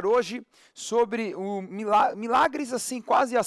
falar hoje sobre milagres assim, quase há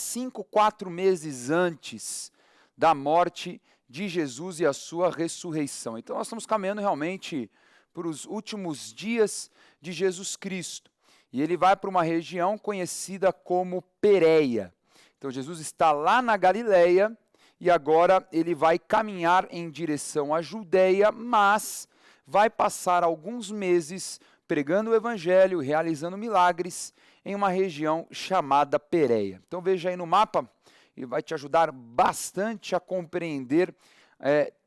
4 meses antes da morte de Jesus e a sua ressurreição. Então nós estamos caminhando realmente para os últimos dias de Jesus Cristo. E ele vai para uma região conhecida como Pérea. Então Jesus está lá na Galileia e agora ele vai caminhar em direção à Judeia, mas vai passar alguns meses pregando o evangelho, realizando milagres em uma região chamada Pérea. Então veja aí no mapa, e vai te ajudar bastante a compreender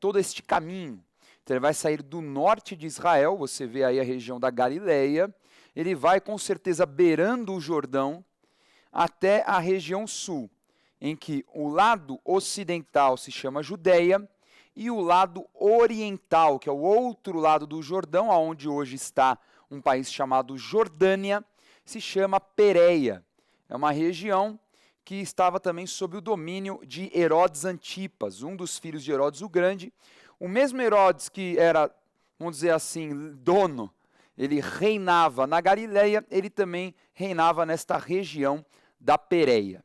todo este caminho. Então ele vai sair do norte de Israel, você vê aí a região da Galileia, ele vai com certeza beirando o Jordão até a região sul, em que o lado ocidental se chama Judeia e o lado oriental, que é o outro lado do Jordão, onde hoje está um país chamado Jordânia, se chama Pérea. É uma região que estava também sob o domínio de Herodes Antipas, um dos filhos de Herodes o Grande. O mesmo Herodes que era, vamos dizer assim, dono, ele reinava na Galileia, ele também reinava nesta região da Pérea.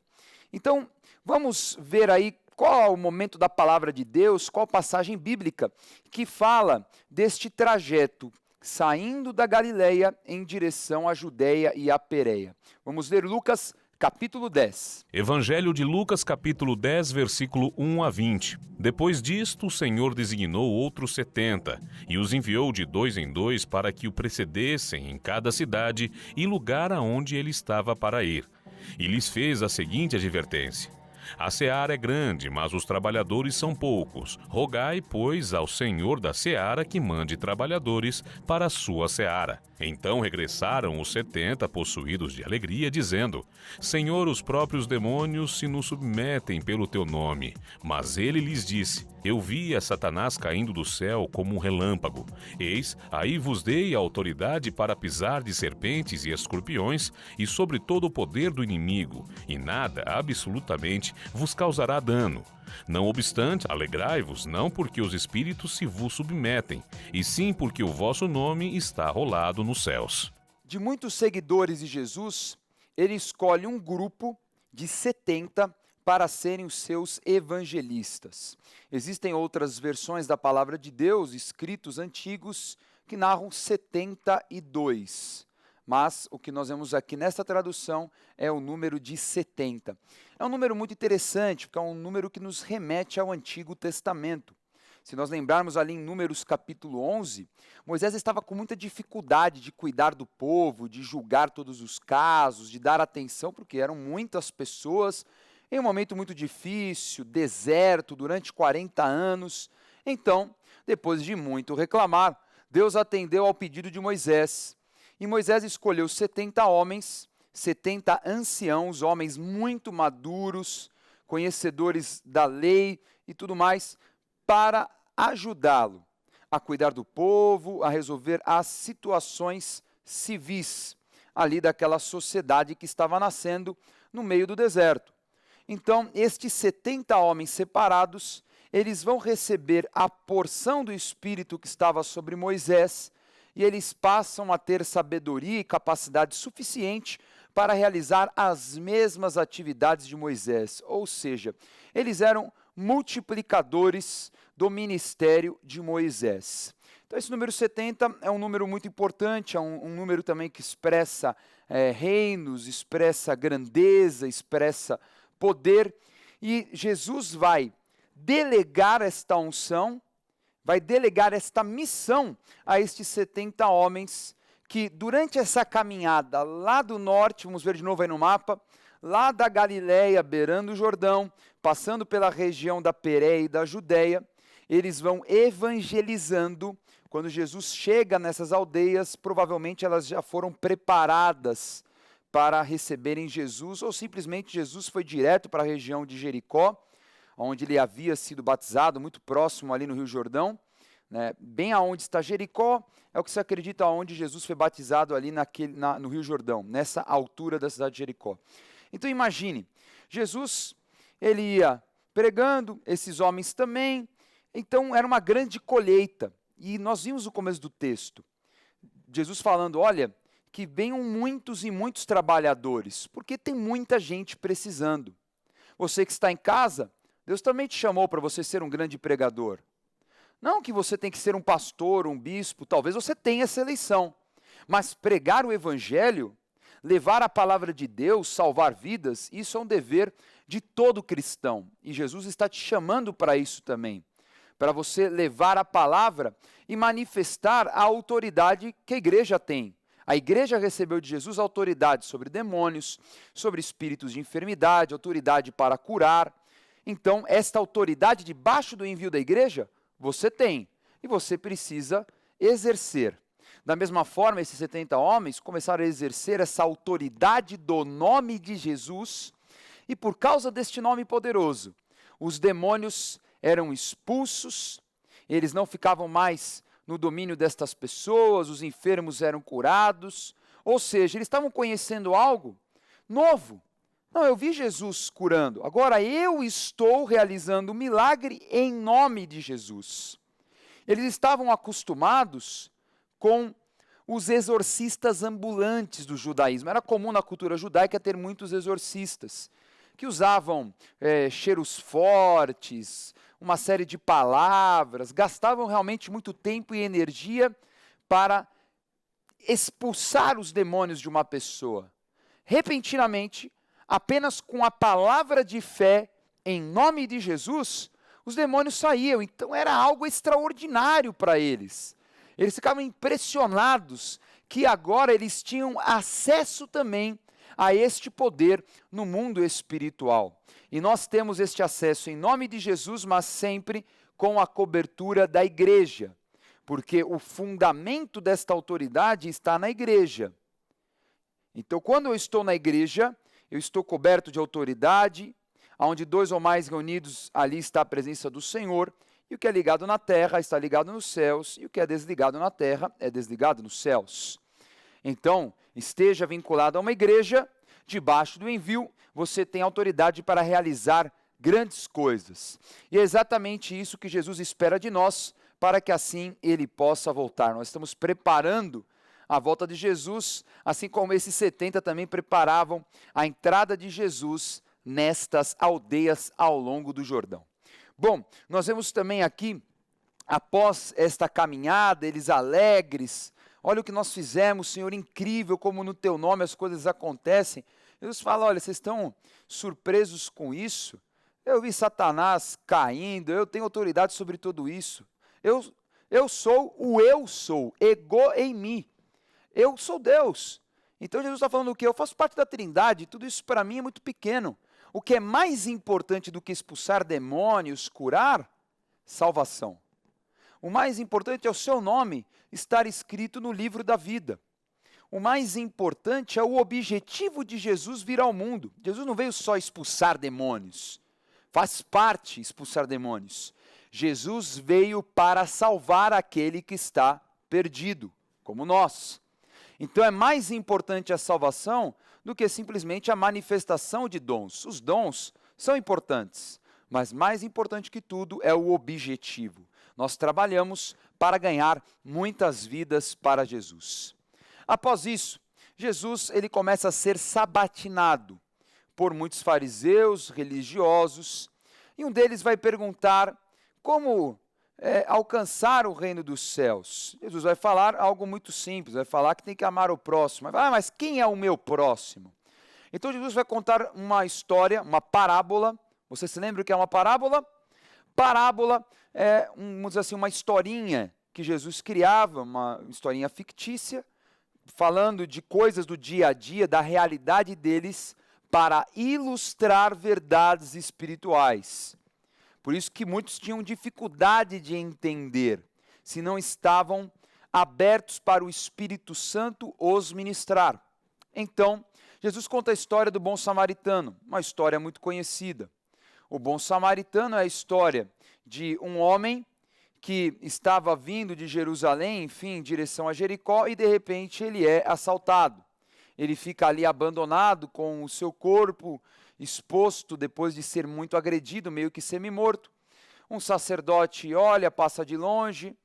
Então, vamos ver aí qual é o momento da palavra de Deus, qual passagem bíblica que fala deste trajeto saindo da Galileia em direção à Judeia e à Pérea. Vamos ler Lucas capítulo 10. Evangelho de Lucas, capítulo 10, versículo 1 a 20. Depois disto, o Senhor designou outros 70, e os enviou de 2 em 2 para que o precedessem em cada cidade e lugar aonde ele estava para ir. E lhes fez a seguinte advertência: a seara é grande, mas os trabalhadores são poucos. Rogai, pois, ao Senhor da seara que mande trabalhadores para a sua seara. Então regressaram os 70 possuídos de alegria, dizendo: Senhor, os próprios demônios se nos submetem pelo teu nome. Mas ele lhes disse: eu vi a Satanás caindo do céu como um relâmpago. Eis, aí vos dei a autoridade para pisar de serpentes e escorpiões e sobre todo o poder do inimigo, e nada, absolutamente, vos causará dano. Não obstante, alegrai-vos, não porque os espíritos se vos submetem, e sim porque o vosso nome está rolado nos céus. De muitos seguidores de Jesus, ele escolhe um grupo de 70 para serem os seus evangelistas. Existem outras versões da palavra de Deus, escritos antigos, que narram 72. Mas o que nós vemos aqui nesta tradução é o número de 70. É um número muito interessante, porque é um número que nos remete ao Antigo Testamento. Se nós lembrarmos ali em Números capítulo 11, Moisés estava com muita dificuldade de cuidar do povo, de julgar todos os casos, de dar atenção, porque eram muitas pessoas, em um momento muito difícil, deserto, durante 40 anos. Então, depois de muito reclamar, Deus atendeu ao pedido de Moisés. E Moisés escolheu 70 homens, 70 anciãos, homens muito maduros, conhecedores da lei e tudo mais, para ajudá-lo a cuidar do povo, a resolver as situações civis ali daquela sociedade que estava nascendo no meio do deserto. Então, estes 70 homens separados, eles vão receber a porção do Espírito que estava sobre Moisés, e eles passam a ter sabedoria e capacidade suficiente para realizar as mesmas atividades de Moisés. Ou seja, eles eram multiplicadores do ministério de Moisés. Então esse número 70 é um número muito importante, é um número também que expressa reinos, expressa grandeza, expressa poder, e Jesus vai delegar esta unção, vai delegar esta missão a estes 70 homens que durante essa caminhada lá do norte, vamos ver de novo aí no mapa, lá da Galileia, beirando o Jordão, passando pela região da Pérea e da Judeia, eles vão evangelizando. Quando Jesus chega nessas aldeias, provavelmente elas já foram preparadas para receberem Jesus, ou simplesmente Jesus foi direto para a região de Jericó, onde ele havia sido batizado, muito próximo ali no Rio Jordão, né? Bem aonde está Jericó, é o que se acredita aonde Jesus foi batizado ali no Rio Jordão, nessa altura da cidade de Jericó. Então imagine, Jesus, ele ia pregando, esses homens também, então era uma grande colheita, e nós vimos o começo do texto, Jesus falando, olha, que venham muitos e muitos trabalhadores, porque tem muita gente precisando. Você que está em casa, Deus também te chamou para você ser um grande pregador. Não que você tem que ser um pastor, um bispo, talvez você tenha essa eleição, mas pregar o evangelho, levar a palavra de Deus, salvar vidas, isso é um dever de todo cristão. E Jesus está te chamando para isso também, para você levar a palavra e manifestar a autoridade que a igreja tem. A igreja recebeu de Jesus autoridade sobre demônios, sobre espíritos de enfermidade, autoridade para curar. Então, esta autoridade debaixo do envio da igreja, você tem, e você precisa exercer. Da mesma forma, esses 70 homens começaram a exercer essa autoridade do nome de Jesus, e por causa deste nome poderoso, os demônios eram expulsos, eles não ficavam mais no domínio destas pessoas, os enfermos eram curados, ou seja, eles estavam conhecendo algo novo. Não, eu vi Jesus curando, agora eu estou realizando um milagre em nome de Jesus. Eles estavam acostumados com os exorcistas ambulantes do judaísmo. Era comum na cultura judaica ter muitos exorcistas, que usavam cheiros fortes, uma série de palavras, gastavam realmente muito tempo e energia para expulsar os demônios de uma pessoa. Repentinamente, apenas com a palavra de fé em nome de Jesus, os demônios saíam. Então era algo extraordinário para eles. Eles ficavam impressionados que agora eles tinham acesso também a este poder no mundo espiritual. E nós temos este acesso em nome de Jesus, mas sempre com a cobertura da igreja, porque o fundamento desta autoridade está na igreja. Então, quando eu estou na igreja, eu estou coberto de autoridade, onde 2 ou mais reunidos, ali está a presença do Senhor, e o que é ligado na terra está ligado nos céus, e o que é desligado na terra é desligado nos céus. Então, esteja vinculado a uma igreja, debaixo do envio, você tem autoridade para realizar grandes coisas. E é exatamente isso que Jesus espera de nós, para que assim ele possa voltar. Nós estamos preparando a volta de Jesus, assim como esses 70 também preparavam a entrada de Jesus nestas aldeias ao longo do Jordão. Bom, nós vemos também aqui, após esta caminhada, eles alegres, olha o que nós fizemos, Senhor, incrível como no teu nome as coisas acontecem. Jesus fala, olha, vocês estão surpresos com isso? Eu vi Satanás caindo, eu tenho autoridade sobre tudo isso. Eu sou o eu sou, ego em mim. Eu sou Deus. Então Jesus está falando o quê? Eu faço parte da Trindade, tudo isso para mim é muito pequeno. O que é mais importante do que expulsar demônios, curar? Salvação. O mais importante é o seu nome estar escrito no livro da vida. O mais importante é o objetivo de Jesus vir ao mundo. Jesus não veio só expulsar demônios. Faz parte expulsar demônios. Jesus veio para salvar aquele que está perdido, como nós. Então é mais importante a salvação do que simplesmente a manifestação de dons. Os dons são importantes, mas mais importante que tudo é o objetivo. Nós trabalhamos para ganhar muitas vidas para Jesus. Após isso, Jesus ele começa a ser sabatinado por muitos fariseus, religiosos, e um deles vai perguntar como alcançar o reino dos céus. Jesus vai falar algo muito simples, vai falar que tem que amar o próximo. Mas quem é o meu próximo? Então Jesus vai contar uma história, uma parábola. Você se lembra o que é uma parábola? Parábola é, vamos dizer assim, uma historinha que Jesus criava, uma historinha fictícia, falando de coisas do dia a dia, da realidade deles, para ilustrar verdades espirituais. Por isso que muitos tinham dificuldade de entender, se não estavam abertos para o Espírito Santo os ministrar. Então, Jesus conta a história do bom samaritano, uma história muito conhecida. O bom samaritano é a história de um homem que estava vindo de Jerusalém, enfim, em direção a Jericó, e de repente ele é assaltado. Ele fica ali abandonado com o seu corpo exposto depois de ser muito agredido, meio que semi-morto. Um sacerdote olha, passa de longe,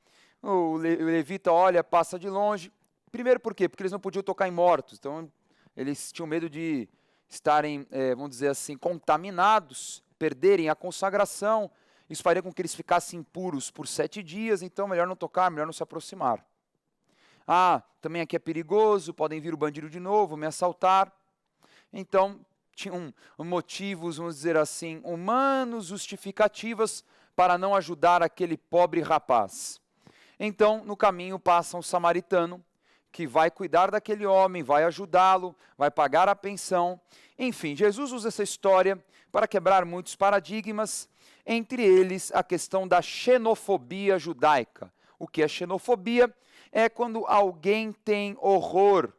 o levita olha, passa de longe, Primeiro por quê? Porque eles não podiam tocar em mortos, então eles tinham medo de estarem, vamos dizer assim, contaminados, perderem a consagração. Isso faria com que eles ficassem impuros por 7 dias, então melhor não tocar, melhor não se aproximar. Ah, também aqui é perigoso, podem vir o bandido de novo, me assaltar. Então, tinham motivos, vamos dizer assim, humanos, justificativas para não ajudar aquele pobre rapaz. Então, no caminho passa um samaritano que vai cuidar daquele homem, vai ajudá-lo, vai pagar a pensão. Enfim, Jesus usa essa história para quebrar muitos paradigmas, entre eles a questão da xenofobia judaica. O que é xenofobia? É quando alguém tem horror,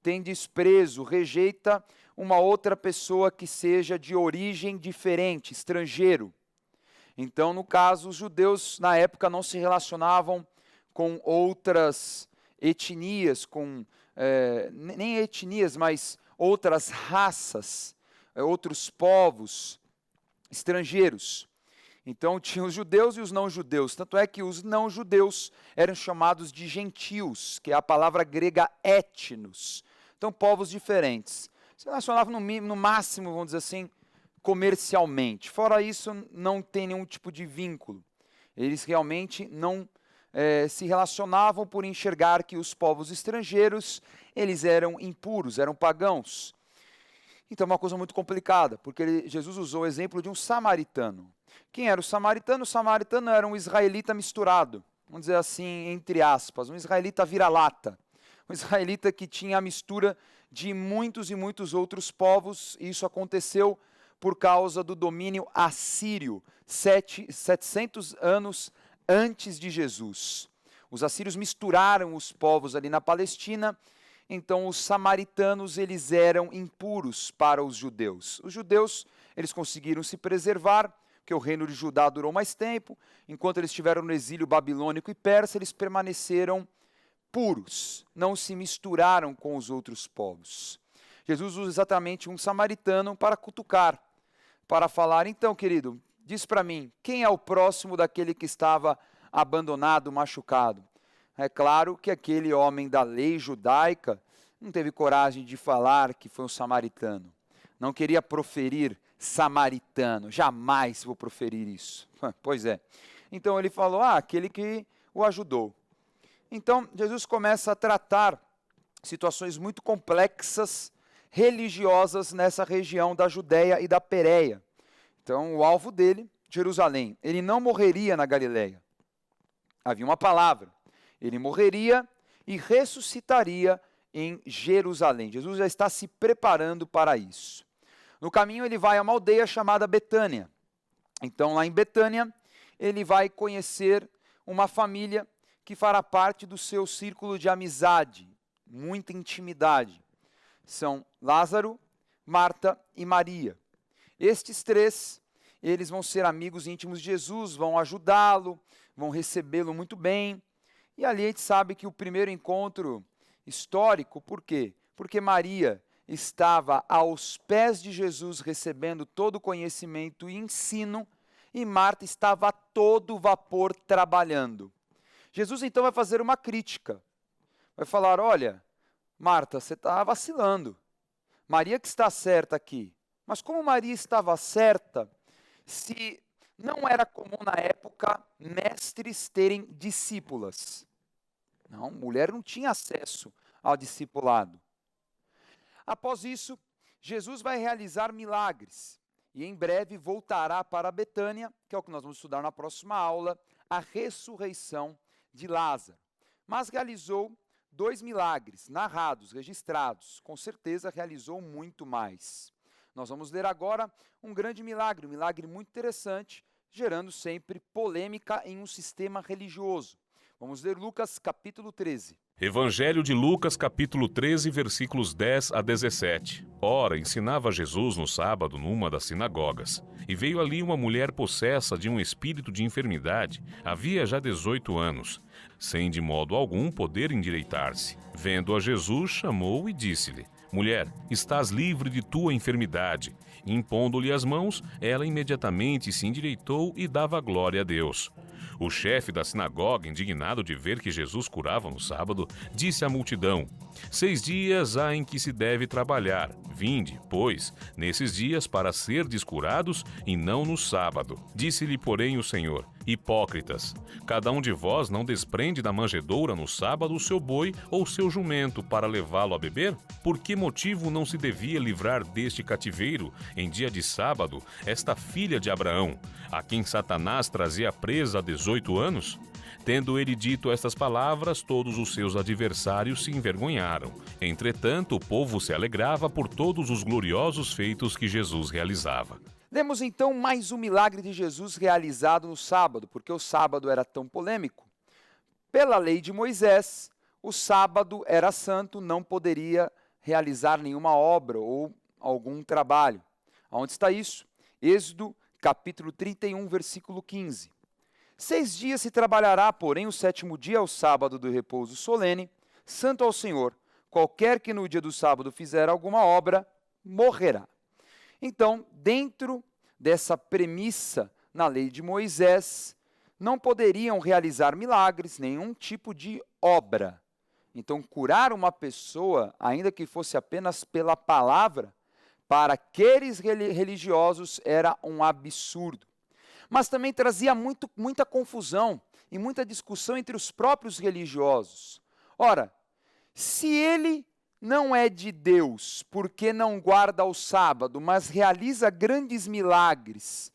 tem desprezo, rejeita uma outra pessoa que seja de origem diferente, estrangeiro. Então, no caso, os judeus na época não se relacionavam com outras etnias, nem etnias, mas outras raças, outros povos estrangeiros. Então, tinha os judeus e os não-judeus. Tanto é que os não-judeus eram chamados de gentios, que é a palavra grega etnos. Então, povos diferentes. Se relacionavam no máximo, vamos dizer assim, comercialmente. Fora isso, não tem nenhum tipo de vínculo. Eles realmente não se relacionavam por enxergar que os povos estrangeiros, eles eram impuros, eram pagãos. Então, é uma coisa muito complicada, porque Jesus usou o exemplo de um samaritano. Quem era o samaritano? O samaritano era um israelita misturado, vamos dizer assim, entre aspas, um israelita vira-lata. Um israelita que tinha a mistura de muitos e muitos outros povos, e isso aconteceu por causa do domínio assírio, 700 anos antes de Jesus. Os assírios misturaram os povos ali na Palestina, então os samaritanos eles eram impuros para os judeus. Os judeus eles conseguiram se preservar, porque o reino de Judá durou mais tempo, enquanto eles estiveram no exílio babilônico e persa, eles permaneceram puros, não se misturaram com os outros povos. Jesus usa exatamente um samaritano para cutucar, para falar, então, querido, diz para mim, quem é o próximo daquele que estava abandonado, machucado? É claro que aquele homem da lei judaica não teve coragem de falar que foi um samaritano. Não queria proferir samaritano, jamais vou proferir isso. Pois é. Então ele falou, aquele que o ajudou. Então Jesus começa a tratar situações muito complexas, religiosas nessa região da Judéia e da Pérea. Então o alvo dele, Jerusalém. Ele não morreria na Galileia. Havia uma palavra. Ele morreria e ressuscitaria em Jerusalém. Jesus já está se preparando para isso. No caminho ele vai a uma aldeia chamada Betânia. Então lá em Betânia ele vai conhecer uma família que fará parte do seu círculo de amizade, muita intimidade. São Lázaro, Marta e Maria. Estes três, eles vão ser amigos íntimos de Jesus, vão ajudá-lo, vão recebê-lo muito bem. E ali a gente sabe que o primeiro encontro histórico, por quê? Porque Maria estava aos pés de Jesus recebendo todo o conhecimento e ensino, e Marta estava a todo vapor trabalhando. Jesus então vai fazer uma crítica, vai falar, olha, Marta, você está vacilando, Maria que está certa aqui, mas como Maria estava certa, se não era comum na época mestres terem discípulas, não, mulher não tinha acesso ao discipulado. Após isso, Jesus vai realizar milagres e em breve voltará para Betânia, que é o que nós vamos estudar na próxima aula, a ressurreição de Lázaro. Mas realizou 2 milagres, narrados, registrados. Com certeza realizou muito mais. Nós vamos ler agora um grande milagre, um milagre muito interessante, gerando sempre polêmica em um sistema religioso. Vamos ler Lucas capítulo 13. Evangelho de Lucas, capítulo 13, versículos 10 a 17. Ora, ensinava Jesus no sábado numa das sinagogas, e veio ali uma mulher possessa de um espírito de enfermidade, havia já 18 anos, sem de modo algum poder endireitar-se. Vendo a Jesus, chamou e disse-lhe, mulher, estás livre de tua enfermidade. E impondo-lhe as mãos, ela imediatamente se endireitou e dava glória a Deus. O chefe da sinagoga, indignado de ver que Jesus curava no sábado, disse à multidão: 6 dias há em que se deve trabalhar. Vinde, pois, nesses dias para serdes curados e não no sábado. Disse-lhe, porém, o Senhor: hipócritas, cada um de vós não desprende da manjedoura no sábado o seu boi ou o seu jumento para levá-lo a beber? Por que motivo não se devia livrar deste cativeiro, em dia de sábado, esta filha de Abraão, a quem Satanás trazia presa há 18 anos? Tendo ele dito estas palavras, todos os seus adversários se envergonharam. Entretanto, o povo se alegrava por todos os gloriosos feitos que Jesus realizava. Lemos então mais um milagre de Jesus realizado no sábado, porque o sábado era tão polêmico. Pela lei de Moisés, o sábado era santo, não poderia realizar nenhuma obra ou algum trabalho. Aonde está isso? Êxodo, capítulo 31, versículo 15. 6 dias se trabalhará, porém o 7º dia é o sábado do repouso solene, santo ao Senhor. Qualquer que no dia do sábado fizer alguma obra, morrerá. Então, dentro dessa premissa na lei de Moisés, não poderiam realizar milagres, nenhum tipo de obra. Então, curar uma pessoa, ainda que fosse apenas pela palavra, para aqueles religiosos era um absurdo. Mas também trazia muita confusão e muita discussão entre os próprios religiosos. Ora, se ele não é de Deus, porque não guarda o sábado, mas realiza grandes milagres,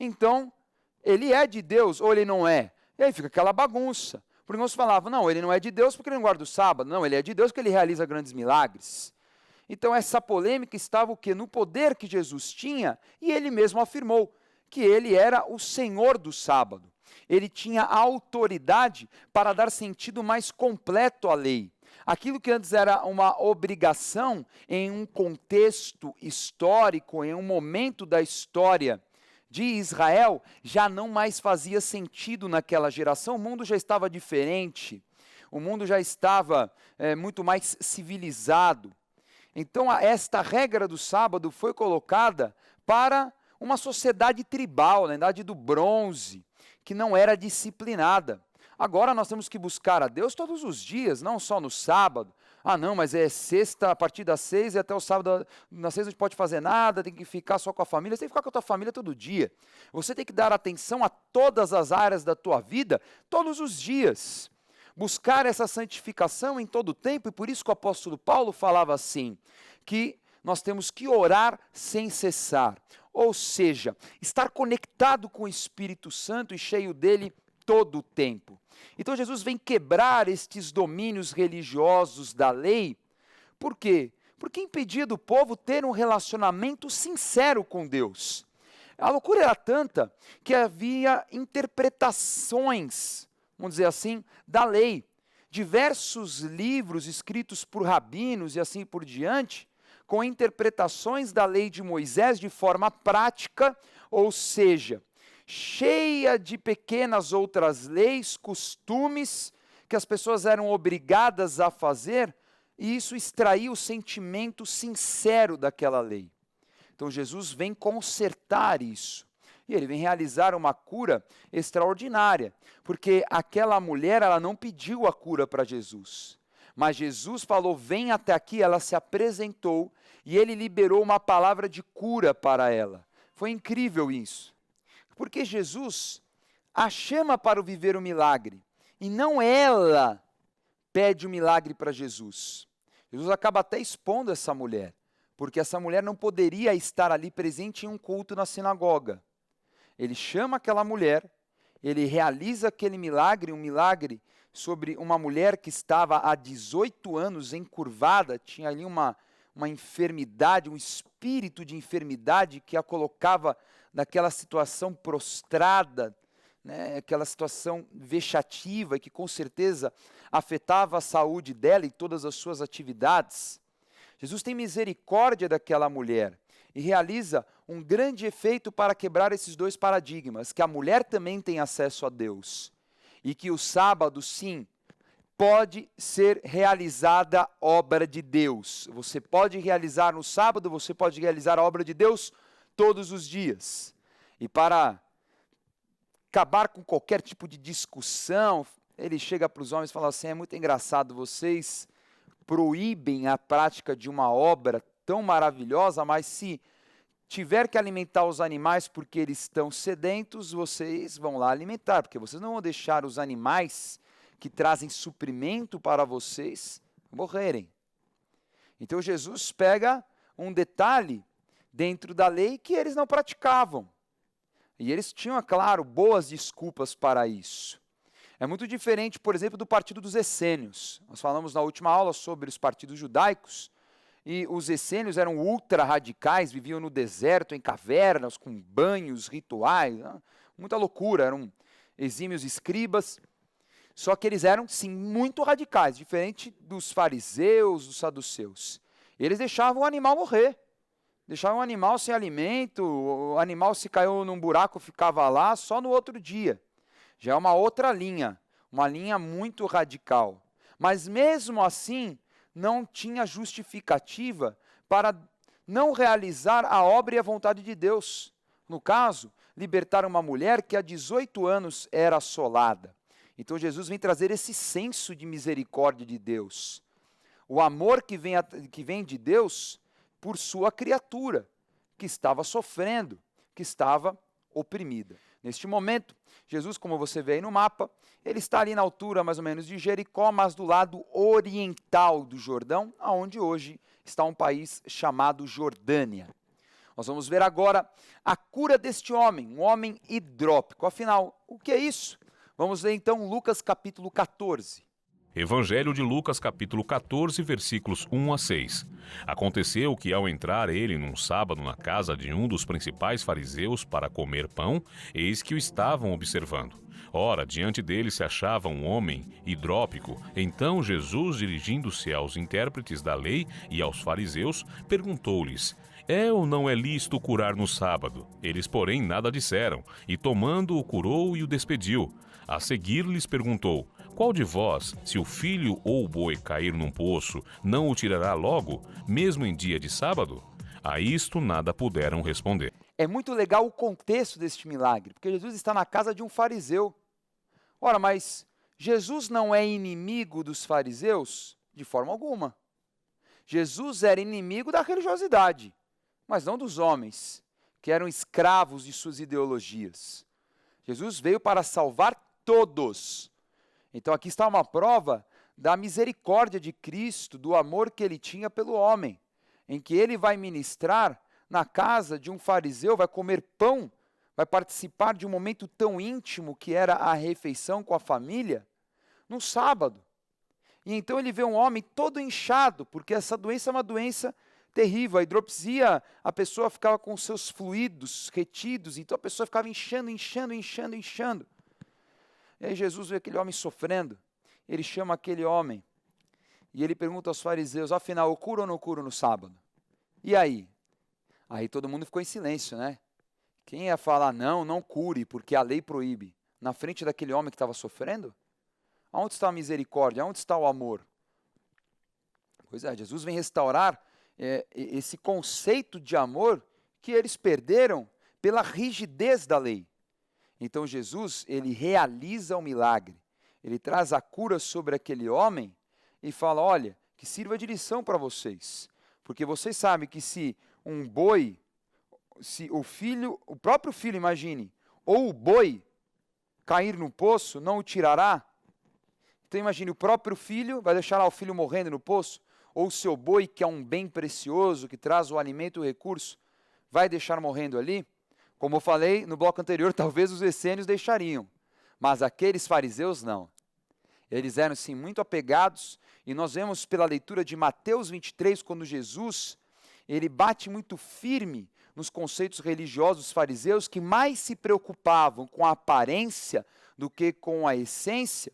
então ele é de Deus ou ele não é? E aí fica aquela bagunça. Porque uns falavam, não, ele não é de Deus porque ele não guarda o sábado. Não, ele é de Deus porque ele realiza grandes milagres. Então essa polêmica estava o quê? No poder que Jesus tinha, e ele mesmo afirmou que ele era o Senhor do sábado. Ele tinha a autoridade para dar sentido mais completo à lei. Aquilo que antes era uma obrigação em um contexto histórico, em um momento da história de Israel, já não mais fazia sentido naquela geração. O mundo já estava diferente, o mundo já estava muito mais civilizado. Então esta regra do sábado foi colocada para uma sociedade tribal, na idade do bronze, que não era disciplinada. Agora nós temos que buscar a Deus todos os dias, não só no sábado. Ah não, mas é sexta, a partir das 6 e até o sábado, na sexta não pode fazer nada, tem que ficar só com a família. Você tem que ficar com a tua família todo dia. Você tem que dar atenção a todas as áreas da tua vida, todos os dias. Buscar essa santificação em todo o tempo, e por isso que o apóstolo Paulo falava assim, que nós temos que orar sem cessar. Ou seja, estar conectado com o Espírito Santo e cheio dele todo o tempo. Então Jesus vem quebrar estes domínios religiosos da lei. Por quê? Porque impedia do povo ter um relacionamento sincero com Deus. A loucura era tanta que havia interpretações, vamos dizer assim, da lei. Diversos livros escritos por rabinos e assim por diante, com interpretações da lei de Moisés de forma prática, ou seja, cheia de pequenas outras leis, costumes, que as pessoas eram obrigadas a fazer, e isso extraía o sentimento sincero daquela lei. Então Jesus vem consertar isso, e ele vem realizar uma cura extraordinária, porque aquela mulher, ela não pediu a cura para Jesus, mas Jesus falou, vem até aqui, ela se apresentou, e ele liberou uma palavra de cura para ela. Foi incrível isso. Porque Jesus a chama para viver o milagre, e não ela pede o milagre para Jesus. Jesus acaba até expondo essa mulher, porque essa mulher não poderia estar ali presente em um culto na sinagoga. Ele chama aquela mulher, ele realiza aquele milagre, um milagre sobre uma mulher que estava há 18 anos encurvada, tinha ali uma enfermidade, um espírito de enfermidade que a colocava naquela situação prostrada, né, aquela situação vexativa que com certeza afetava a saúde dela e todas as suas atividades. Jesus tem misericórdia daquela mulher e realiza um grande efeito para quebrar esses dois paradigmas, que a mulher também tem acesso a Deus e que o sábado, sim, pode ser realizada obra de Deus. Você pode realizar no sábado, você pode realizar a obra de Deus todos os dias. E para acabar com qualquer tipo de discussão, ele chega para os homens e fala assim: é muito engraçado, vocês proíbem a prática de uma obra tão maravilhosa, mas se tiver que alimentar os animais porque eles estão sedentos, vocês vão lá alimentar, porque vocês não vão deixar os animais que trazem suprimento para vocês morrerem. Então Jesus pega um detalhe dentro da lei que eles não praticavam. E eles tinham, é claro, boas desculpas para isso. É muito diferente, por exemplo, do partido dos essênios. Nós falamos na última aula sobre os partidos judaicos, e os essênios eram ultra radicais, viviam no deserto, em cavernas, com banhos, rituais, muita loucura, eram exímios escribas. Só que eles eram, sim, muito radicais, diferente dos fariseus, dos saduceus. Eles deixavam o animal morrer, deixavam o animal sem alimento, o animal se caiu num buraco, ficava lá só no outro dia. Já é uma outra linha, uma linha muito radical. Mas mesmo assim, não tinha justificativa para não realizar a obra e a vontade de Deus. No caso, libertar uma mulher que há 18 anos era assolada. Então Jesus vem trazer esse senso de misericórdia de Deus. O amor que vem de Deus por sua criatura, que estava sofrendo, que estava oprimida. Neste momento, Jesus, como você vê aí no mapa, ele está ali na altura mais ou menos de Jericó, mas do lado oriental do Jordão, onde hoje está um país chamado Jordânia. Nós vamos ver agora a cura deste homem, um homem hidrópico. Afinal, o que é isso? Vamos ler então Lucas capítulo 14. Evangelho de Lucas, capítulo 14, versículos 1 a 6. Aconteceu que, ao entrar ele num sábado na casa de um dos principais fariseus para comer pão, eis que o estavam observando. Ora, diante dele se achava um homem hidrópico. Então Jesus, dirigindo-se aos intérpretes da lei e aos fariseus, perguntou-lhes: é ou não é lícito curar no sábado? Eles, porém, nada disseram, e tomando-o curou e o despediu. A seguir lhes perguntou: qual de vós, se o filho ou o boi cair num poço, não o tirará logo, mesmo em dia de sábado? A isto nada puderam responder. É muito legal o contexto deste milagre, porque Jesus está na casa de um fariseu. Ora, mas Jesus não é inimigo dos fariseus? De forma alguma. Jesus era inimigo da religiosidade, mas não dos homens, que eram escravos de suas ideologias. Jesus veio para salvar todos. Então aqui está uma prova da misericórdia de Cristo, do amor que ele tinha pelo homem, em que ele vai ministrar na casa de um fariseu, vai comer pão, vai participar de um momento tão íntimo que era a refeição com a família, no sábado. E então ele vê um homem todo inchado, porque essa doença é uma doença terrível. A hidropisia, a pessoa ficava com seus fluidos retidos, então a pessoa ficava inchando. E aí Jesus vê aquele homem sofrendo, ele chama aquele homem, e ele pergunta aos fariseus: afinal, eu curo ou não curo no sábado? E aí? Aí todo mundo ficou em silêncio, né? Quem ia falar não cure, porque a lei proíbe, na frente daquele homem que estava sofrendo? Aonde está a misericórdia? Aonde está o amor? Pois é, Jesus vem restaurar esse conceito de amor que eles perderam pela rigidez da lei. Então Jesus, ele realiza o milagre, ele traz a cura sobre aquele homem e fala: olha, que sirva de lição para vocês, porque vocês sabem que se um boi, se o próprio filho, imagine, ou o boi cair no poço, não o tirará? Então imagine, o próprio filho vai deixar lá o filho morrendo no poço, ou o seu boi, que é um bem precioso, que traz o alimento e o recurso, vai deixar morrendo ali? Como eu falei no bloco anterior, talvez os essênios deixariam, mas aqueles fariseus não. Eles eram sim muito apegados, e nós vemos pela leitura de Mateus 23, quando Jesus, ele bate muito firme nos conceitos religiosos dos fariseus, que mais se preocupavam com a aparência do que com a essência.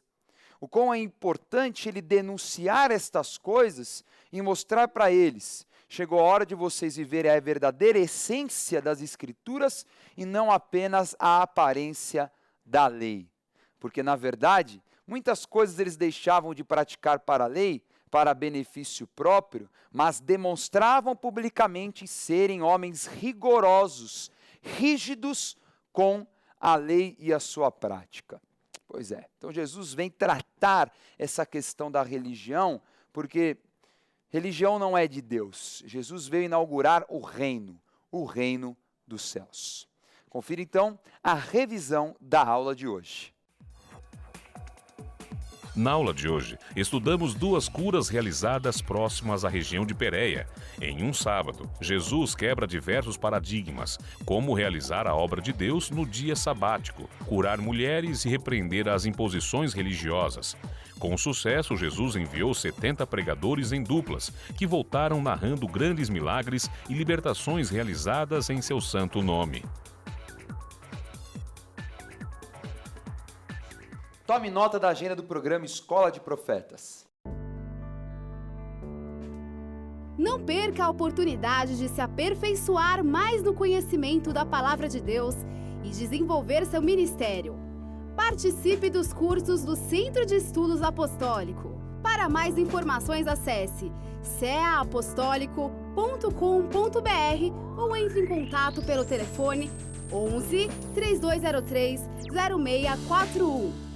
O quão é importante ele denunciar estas coisas e mostrar para eles: chegou a hora de vocês viverem a verdadeira essência das Escrituras e não apenas a aparência da lei. Porque, na verdade, muitas coisas eles deixavam de praticar para a lei, para benefício próprio, mas demonstravam publicamente serem homens rigorosos, rígidos com a lei e a sua prática. Pois é, então Jesus vem tratar essa questão da religião, porque religião não é de Deus. Jesus veio inaugurar o reino dos céus. Confira então a revisão da aula de hoje. Na aula de hoje, estudamos 2 curas realizadas próximas à região de Pérea. Em um sábado, Jesus quebra diversos paradigmas, como realizar a obra de Deus no dia sabático, curar mulheres e repreender as imposições religiosas. Com sucesso, Jesus enviou 70 pregadores em duplas, que voltaram narrando grandes milagres e libertações realizadas em seu santo nome. Tome nota da agenda do programa Escola de Profetas. Não perca a oportunidade de se aperfeiçoar mais no conhecimento da Palavra de Deus e desenvolver seu ministério. Participe dos cursos do Centro de Estudos Apostólico. Para mais informações, acesse ceaapostólico.com.br ou entre em contato pelo telefone 11 3203 0641.